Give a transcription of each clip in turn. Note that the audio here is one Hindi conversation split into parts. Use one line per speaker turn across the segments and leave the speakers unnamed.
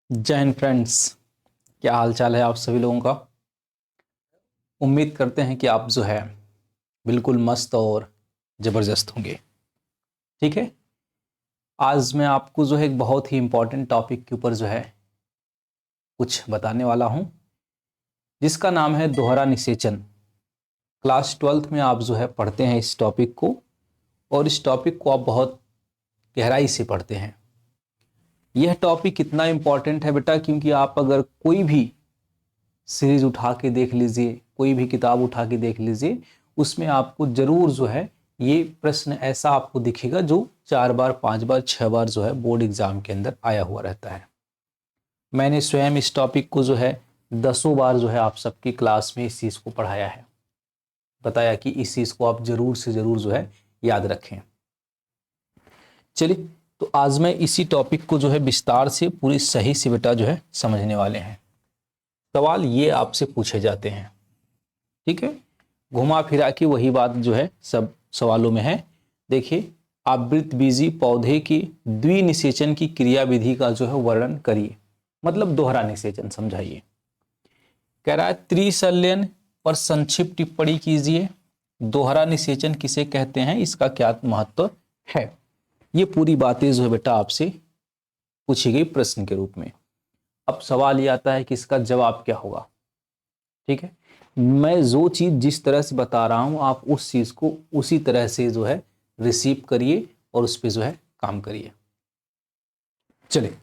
जय हिंद फ्रेंड्स। क्या हाल चाल है आप सभी लोगों का। उम्मीद करते हैं कि आप जो है बिल्कुल मस्त और ज़बरदस्त होंगे। ठीक है, आज मैं आपको जो है एक बहुत ही इम्पोर्टेंट टॉपिक के ऊपर जो है कुछ बताने वाला हूं, जिसका नाम है दोहरा निषेचन। क्लास 12th में आप जो है पढ़ते हैं इस टॉपिक को, और इस टॉपिक को आप बहुत गहराई से पढ़ते हैं। यह टॉपिक कितना इम्पोर्टेंट है बेटा, क्योंकि आप अगर कोई भी सीरीज उठा के देख लीजिए, कोई भी किताब उठा के देख लीजिए, उसमें आपको जरूर जो है ये प्रश्न ऐसा आपको दिखेगा जो 4 बार 5 बार 6 बार जो है बोर्ड एग्जाम के अंदर आया हुआ रहता है। मैंने स्वयं इस टॉपिक को जो है 10 बार जो है आप सबकी क्लास में इस चीज़ को पढ़ाया है, बताया कि इस चीज़ को आप जरूर से जरूर जो है याद रखें। चलिए, तो आज मैं इसी टॉपिक को जो है विस्तार से पूरी सही से बेटा जो है समझने वाले हैं। सवाल ये आपसे पूछे जाते हैं, ठीक है, घुमा फिरा के वही बात जो है सब सवालों में है। देखिए, आवृतबीजी पौधे की द्विनिषेचन की क्रिया विधि का जो है वर्णन करिए, मतलब दोहरा निषेचन समझाइए। कह रहा है त्रिशल्यन पर संक्षिप्त टिप्पणी कीजिए। दोहरा निषेचन किसे कहते हैं, इसका क्या महत्व है, ये पूरी बातें जो है बेटा आपसे पूछी गई प्रश्न के रूप में। अब सवाल ये आता है कि इसका जवाब क्या होगा। ठीक है, मैं जो चीज जिस तरह से बता रहा हूं आप उस चीज को उसी तरह से जो है रिसीव करिए और उस पर जो है काम करिए। चलिए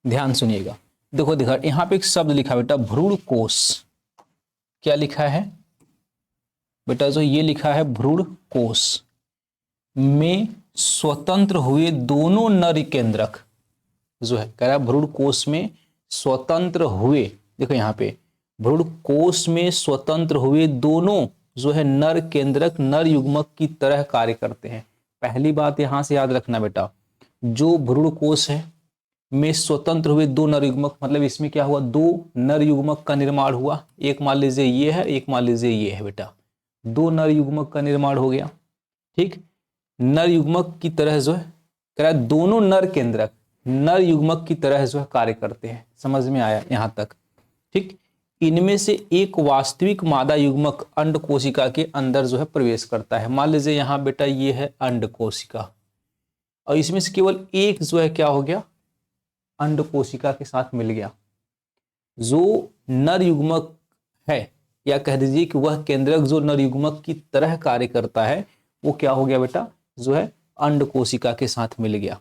ध्यान सुनिएगा। देखो देखा यहां पे एक शब्द लिखा बेटा, भ्रूण कोश। क्या लिखा है बेटा, जो ये लिखा है भ्रूण कोश में स्वतंत्र हुए दोनों नर केंद्रक जो है, कह रहा है भ्रूण कोश में स्वतंत्र हुए। देखो यहाँ पे भ्रूण कोश में स्वतंत्र हुए दोनों जो है नर केंद्रक नर युग्मक की तरह कार्य करते हैं। पहली बात यहां से याद रखना बेटा, जो भ्रूण कोश है में स्वतंत्र हुए दो नर युग्मक, मतलब इसमें क्या हुआ, दो नर युग्मक का निर्माण हुआ। एक मान लीजिए ये है, एक मान लीजिए ये है बेटा, दो नर युग्मक का निर्माण हो गया। ठीक, नर युग्मक की तरह जो है कह रहा है दोनों नर केंद्रक नर युग्मक की तरह जो है कार्य करते हैं। समझ में आया यहां तक। ठीक, इनमें से एक वास्तविक मादा युग्मक अंड कोशिका के अंदर जो है प्रवेश करता है। मान लीजिए यहां बेटा ये है अंड कोशिका, और इसमें से केवल एक जो है क्या हो गया, अंड कोशिका के साथ मिल गया। जो नर युग्मक है, या कह दीजिए कि वह केंद्रक जो नर युग्मक की तरह कार्य करता है, वो क्या हो गया बेटा, जो है अंड कोशिका के साथ मिल गया।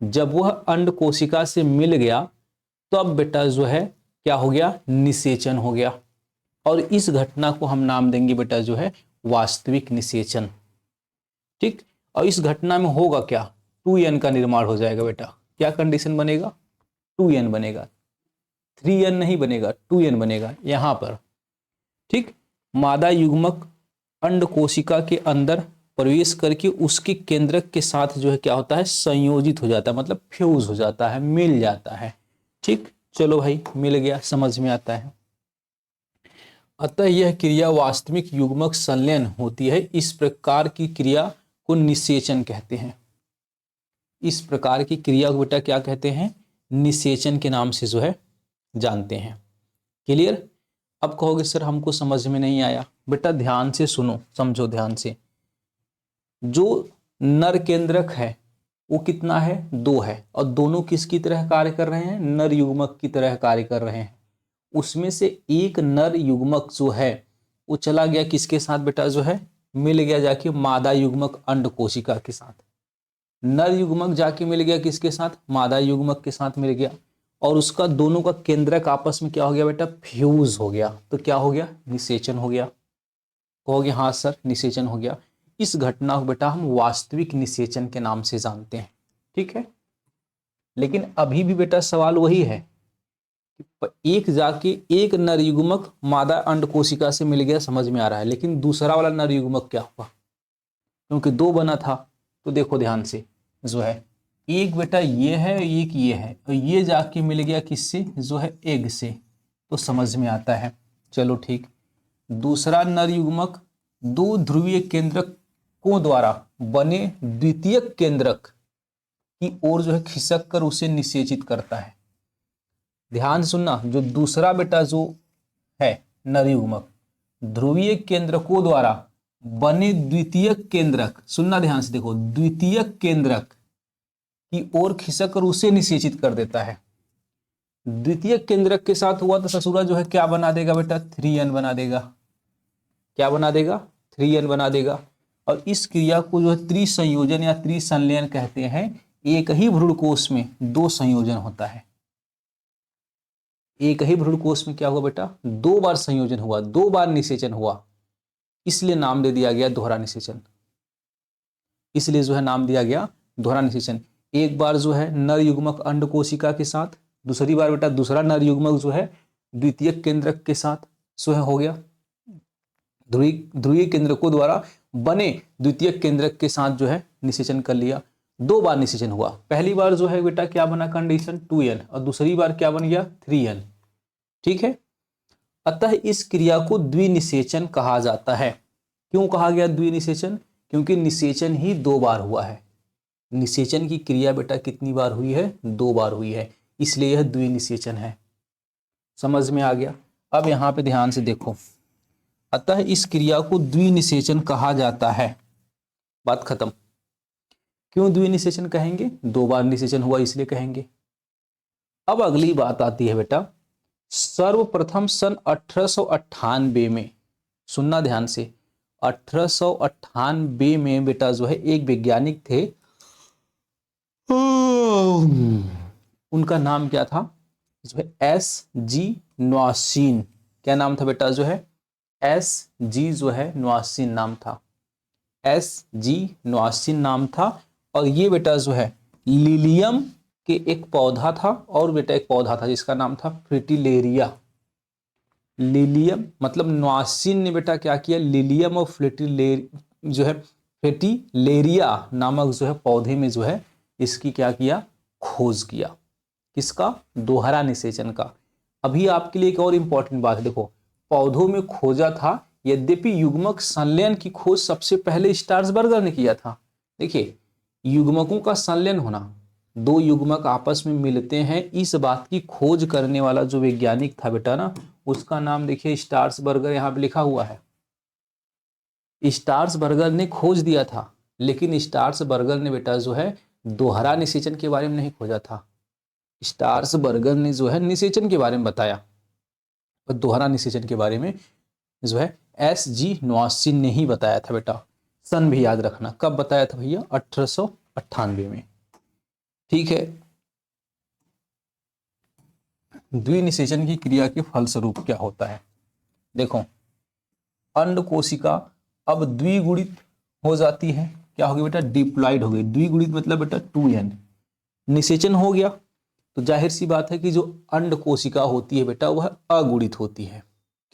जब वह अंड कोशिका से मिल गया तब तो बेटा जो है क्या हो गया, निषेचन हो गया। और इस घटना को हम नाम देंगे बेटा जो है वास्तविक निषेचन। ठीक, और इस घटना में होगा क्या, 2n का निर्माण हो जाएगा बेटा। क्या कंडीशन बनेगा, 2n बनेगा, 3n नहीं बनेगा, 2n बनेगा यहां पर। ठीक, मादा युग्मक अंड कोशिका के अंदर प्रवेश करके उसके केंद्रक के साथ जो है क्या होता है, संयोजित हो जाता है, मतलब फ्यूज हो जाता है, मिल जाता है। ठीक, चलो भाई मिल गया, समझ में आता है। अतः यह क्रिया वास्तविक युग्मक संलयन होती है। इस प्रकार की क्रिया को निषेचन कहते हैं। इस प्रकार की क्रिया को बेटा क्या कहते हैं, निषेचन के नाम से जो है जानते हैं। क्लियर। अब कहोगे सर हमको समझ में नहीं आया। बेटा ध्यान से सुनो, समझो ध्यान से। जो नर केंद्रक है वो कितना है, 2 है, और दोनों किसकी तरह कार्य कर रहे हैं, नर युग्मक की तरह कार्य कर रहे हैं। उसमें से एक नर युग्मक जो है वो चला गया किसके साथ बेटा, जो है मिल गया जाके मादा युग्मक अंड कोशिका के साथ। नर युग्मक जाके मिल गया किसके साथ, मादा युग्मक के साथ मिल गया, और उसका दोनों का केंद्रक आपस में क्या हो गया बेटा, फ्यूज हो गया। तो क्या हो गया, निषेचन हो गया। कहोगे हाँ सर निषेचन हो गया। इस घटना को बेटा हम वास्तविक निषेचन के नाम से जानते हैं। ठीक है, लेकिन अभी भी बेटा सवाल वही है कि एक जाके एक नर युग्मक मादा अंड कोशिका से मिल गया, समझ में आ रहा है, लेकिन दूसरा वाला नर युग्मक क्या हुआ, क्योंकि 2 बना था। तो देखो ध्यान से, जो है एक बेटा ये है, एक ये है, और ये जाके मिल गया किससे, जो है एग से। तो समझ में आता है। चलो ठीक, दूसरा नर युग्मक 2 ध्रुवीय केंद्रकों द्वारा बने द्वितीयक केंद्रक की ओर जो है खिसक कर उसे निषेचित करता है। ध्यान से सुनना, जो दूसरा बेटा जो है नर युग्मक ध्रुवीय केंद्रकों द्वारा बने द्वितीयक केंद्रक, सुनना ध्यान से देखो, द्वितीयक केंद्रक की ओर खिसक कर उसे निषेचित कर देता है। द्वितीयक केंद्रक के साथ हुआ तो ससुरा जो है क्या बना देगा बेटा, 3n बना देगा। क्या बना देगा, 3n बना देगा। और इस क्रिया को जो है त्रिसंयोजन या त्रिसंलयन कहते हैं। एक ही भ्रूणकोश में दो संयोजन होता है। एक ही भ्रूणकोश में क्या हुआ बेटा, दो बार संयोजन हुआ, दो बार निषेचन हुआ, इसलिए नाम दे दिया गया दोहरा निषेचन। इसलिए जो है नाम दिया गया दोहरा निषेचन। एक बार जो है नर युग्मक अंड कोशिका के साथ, दूसरी बार बेटा दूसरा नर युग्मक जो है द्वितीयक केंद्रक के साथ जो है हो गया, ध्रुवीय केंद्रकों द्वारा बने द्वितीयक केंद्रक के साथ जो है निषेचन कर लिया। दो बार निषेचन हुआ। पहली बार जो है बेटा क्या बना कंडीशन 2n, और दूसरी बार क्या बन गया 3n। ठीक है, अतः इस क्रिया को द्विनिषेचन कहा जाता है। क्यों कहा गया द्विनिषेचन, क्योंकि निषेचन ही दो बार हुआ है। निषेचन की क्रिया बेटा कितनी बार हुई है, दो बार हुई है, इसलिए यह द्विनिषेचन है। समझ में आ गया। अब यहां पे ध्यान से देखो, अतः इस क्रिया को द्विनिषेचन कहा जाता है, बात खत्म। क्यों द्विनिषेचन कहेंगे, दो बार निषेचन हुआ इसलिए कहेंगे। अब अगली बात आती है बेटा, सर्वप्रथम सन 1898 में, सुनना ध्यान से, 1898 में बेटा जो है एक वैज्ञानिक थे, उनका नाम क्या था, जो है S.G. नवासीन। क्या नाम था बेटा, जो है S.G. जो है नवासीन नाम था, S.G. नवासीन नाम था। और ये बेटा जो है लिलियम के एक पौधा था, और बेटा एक पौधा था जिसका नाम था फ्रिटिलेरिया। लिलियम मतलब नवासीन ने बेटा क्या किया, लिलियम और फ्रिटिलेरिया नामक जो है पौधे में जो है इसकी क्या किया, खोज किया। किसका, दोहरा निषेचन का। अभी आपके लिए एक और इंपॉर्टेंट बात है, देखो पौधों में खोजा था, यद्यपि युग्मक संलयन की खोज सबसे पहले स्टार्सबर्गर ने किया था। देखिए युग्मकों का संलयन होना, दो युग्मक आपस में मिलते हैं, इस बात की खोज करने वाला जो वैज्ञानिक था बेटा ना, उसका नाम देखिए स्टार्सबर्गर यहाँ पे लिखा हुआ है। स्टार्सबर्गर ने खोज दिया था, लेकिन स्टार्सबर्गर ने बेटा जो है दोहरा निषेचन के बारे में नहीं खोजा था। स्टार्सबर्गर ने जो है निषेचन के बारे में बताया, और दोहरा निषेचन के बारे में जो है S.G. नवासीन ने ही बताया था बेटा। सन भी याद रखना, कब बताया था भैया, 1898 में। ठीक है, द्विनिषेचन की क्रिया के फलस्वरूप क्या होता है, देखो अंड कोशिका अब द्विगुणित हो जाती है। क्या हो गई बेटा, डिप्लॉइड हो गई। द्विगुणित मतलब बेटा 2n। निषेचन हो गया तो जाहिर सी बात है कि जो अंड कोशिका होती है बेटा वह अगुणित होती है।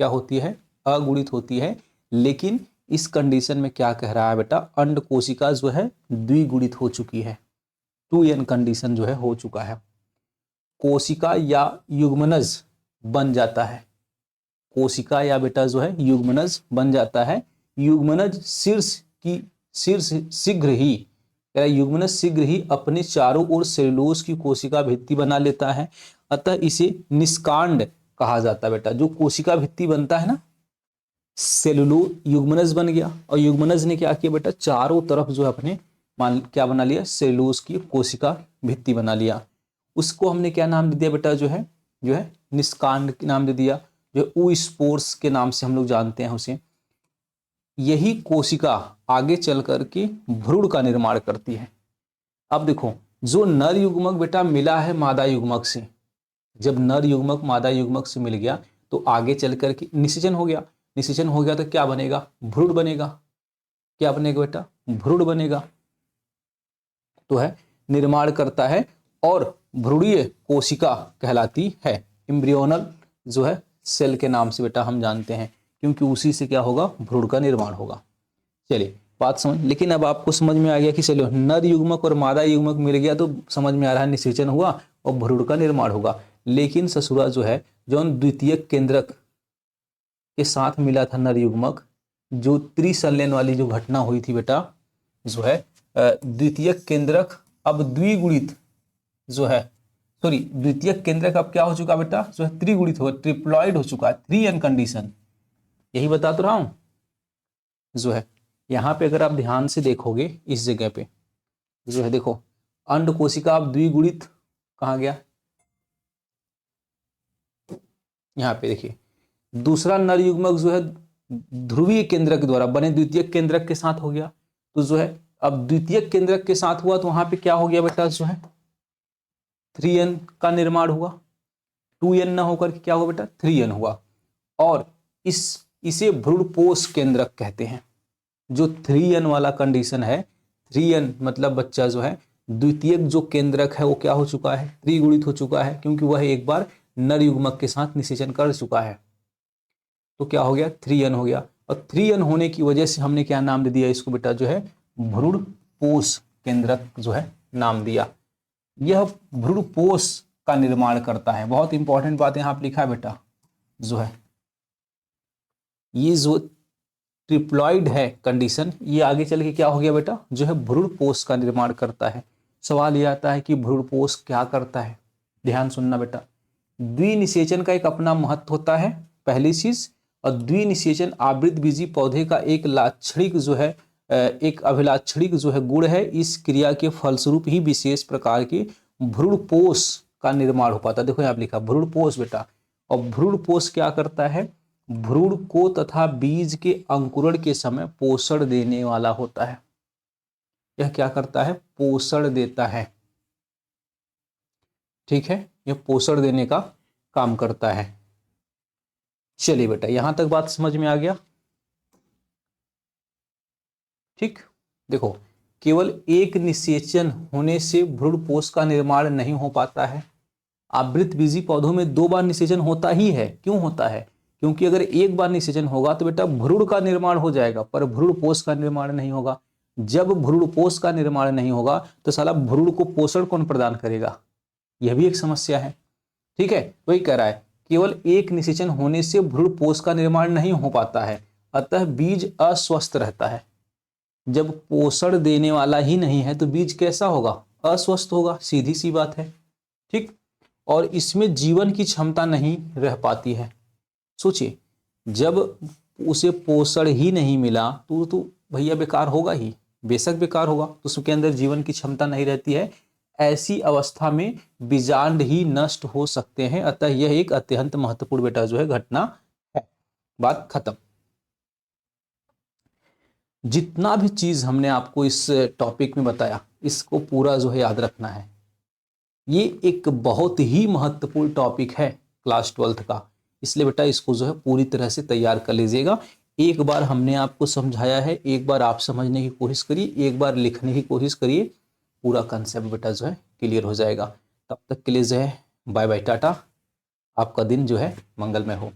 क्या होती है, अगुणित होती है। लेकिन इस कंडीशन में क्या कह रहा है बेटा, अंड कोशिका जो है द्विगुणित हो चुकी है, 2n कंडीशन जो है हो चुका है। कोशिका या युग्मनज बन जाता है, कोशिका या बेटा जो है युग्मनज बन जाता है। युग्मनज युग्मनज शीघ्र ही अपने चारों ओर सेलुलोज की कोशिका भित्ति बना लेता है। अतः इसे निष्कांड कहा जाता है बेटा। जो कोशिका भित्ति बनता है ना, युग्मनज बन गया, और युग्मनज ने क्या किया बेटा, चारों तरफ जो है अपने क्या बना लिया, सेलुलोज की कोशिका भित्ति बना लिया। उसको हमने क्या नाम दे दिया बेटा, जो है निष्कांड नाम दे दिया, जो ऊस्पोर्स के नाम से हम लोग जानते हैं उसे। यही कोशिका आगे चल करके भ्रूण का निर्माण करती है। अब देखो, जो नर युग्मक बेटा मिला है मादा युग्मक से, जब नर युग्मक मादा युग्मक से मिल गया तो आगे चल करके निषेचन हो गया। निषेचन हो गया तो क्या बनेगा, भ्रूण बनेगा। क्या बनेगा बेटा, भ्रूण बनेगा। तो है निर्माण करता है, और भ्रूणीय कोशिका कहलाती है। एम्ब्रियोनल जो है सेल के नाम से बेटा हम जानते हैं, क्योंकि उसी से क्या होगा, भ्रूण का निर्माण होगा। चलिए बात समझ, लेकिन अब आपको समझ में आ गया कि चलो नर युग्मक और मादा युग्मक मिल गया तो समझ में आ रहा है निषेचन हुआ और भ्रूण का निर्माण होगा। लेकिन ससुरा जो है, जो द्वितीयक केंद्रक के साथ मिला था नर युग्मक, जो त्रिसंलयन वाली जो घटना हुई थी बेटा, जो है द्वितीयक केंद्रक अब द्विगुणित जो है सॉरी द्वितीयक केंद्रक अब क्या हो चुका बेटा, जो है त्रिगुणित हो, ट्रिप्लॉइड हो चुका है, 3n कंडीशन, यही बता तो रहा हूं। जो है यहाँ पे अगर आप ध्यान से देखोगे इस जगह पे जो है देखो अंड कोशिका अब द्विगुणित कहाँ गया, यहाँ पे देखिए दूसरा नर युग्मक जो है ध्रुवीय केंद्रक द्वारा बने द्वितीयक केंद्रक के साथ हो गया। तो जो है अब द्वितीयक केंद्रक के साथ हुआ तो वहां पे क्या हो गया बेटा, जो है 3n का निर्माण हुआ, 2n ना होकर के क्या हुआ बेटा 3n हुआ। और इसे भ्रूणपोष केंद्रक कहते हैं। जो 3n वाला कंडीशन है, 3n मतलब बच्चा जो है द्वितीयक जो केंद्रक है वो क्या हो चुका है, त्रिगुणित हो चुका है, क्योंकि वह एक बार नर युग्मक के साथ निषेचन कर चुका है। तो क्या हो गया 3n हो गया, और 3n होने की वजह से हमने क्या नाम दे दिया इसको बेटा, जो है भ्रूणपोष केंद्रक जो है नाम दिया। यह भ्रूणपोष का निर्माण करता है। बहुत इंपॉर्टेंट बात यहाँ पे लिखा है बेटा, जो है ये जो ट्रिप्लॉइड है कंडीशन, ये आगे चल के क्या हो गया बेटा, जो है भ्रूणपोष का निर्माण करता है। सवाल ये आता है कि भ्रूणपोष क्या करता है, ध्यान सुनना बेटा। द्विनिषेचन का एक अपना महत्व होता है पहली चीज, और द्विनिषेचन आवृतबीजी पौधे का एक लाक्षणिक जो है एक अभिलाक्षणिक जो है गुण है। इस क्रिया के फलस्वरूप ही विशेष प्रकार के भ्रूणपोष का निर्माण हो पाता है। देखो यहाँ लिखा भ्रूणपोष बेटा, और भ्रूणपोष क्या करता है, भ्रूण को तथा बीज के अंकुरण के समय पोषण देने वाला होता है। यह क्या करता है, पोषण देता है, ठीक है, यह पोषण देने का काम करता है। चलिए बेटा यहां तक बात समझ में आ गया, ठीक। देखो केवल एक निषेचन होने से भ्रूणपोष का निर्माण नहीं हो पाता है। आवृतबीजी पौधों में 2 बार निषेचन होता ही है। क्यों होता है, क्योंकि अगर एक बार निषेचन होगा तो बेटा भ्रूण का निर्माण हो जाएगा, पर भ्रूणपोष का निर्माण नहीं होगा। जब भ्रूणपोष का निर्माण नहीं होगा तो साला भ्रूण को पोषण कौन प्रदान करेगा, यह भी एक समस्या है, ठीक है। वही कह रहा है केवल एक निषेचन होने से भ्रूणपोष का निर्माण नहीं हो पाता है, अतः बीज अस्वस्थ रहता है। जब पोषण देने वाला ही नहीं है तो बीज कैसा होगा, अस्वस्थ होगा, सीधी सी बात है, ठीक। और इसमें जीवन की क्षमता नहीं रह पाती है। सोचिए जब उसे पोषण ही नहीं मिला तो भैया बेकार होगा ही, बेशक बेकार होगा, तो उसके अंदर जीवन की क्षमता नहीं रहती है। ऐसी अवस्था में बीजांड ही नष्ट हो सकते हैं। अतः यह एक अत्यंत महत्वपूर्ण बेटा जो है घटना है। बात खत्म। जितना भी चीज हमने आपको इस टॉपिक में बताया इसको पूरा जो है याद रखना है। ये एक बहुत ही महत्वपूर्ण टॉपिक है क्लास 12th का, इसलिए बेटा इसको जो है पूरी तरह से तैयार कर लीजिएगा। एक बार हमने आपको समझाया है, एक बार आप समझने की कोशिश करिए, एक बार लिखने की कोशिश करिए, पूरा कंसेप्ट बेटा जो है क्लियर हो जाएगा। तब तक के लिए जो है बाय बाय टाटा, आपका दिन जो है मंगलमय हो।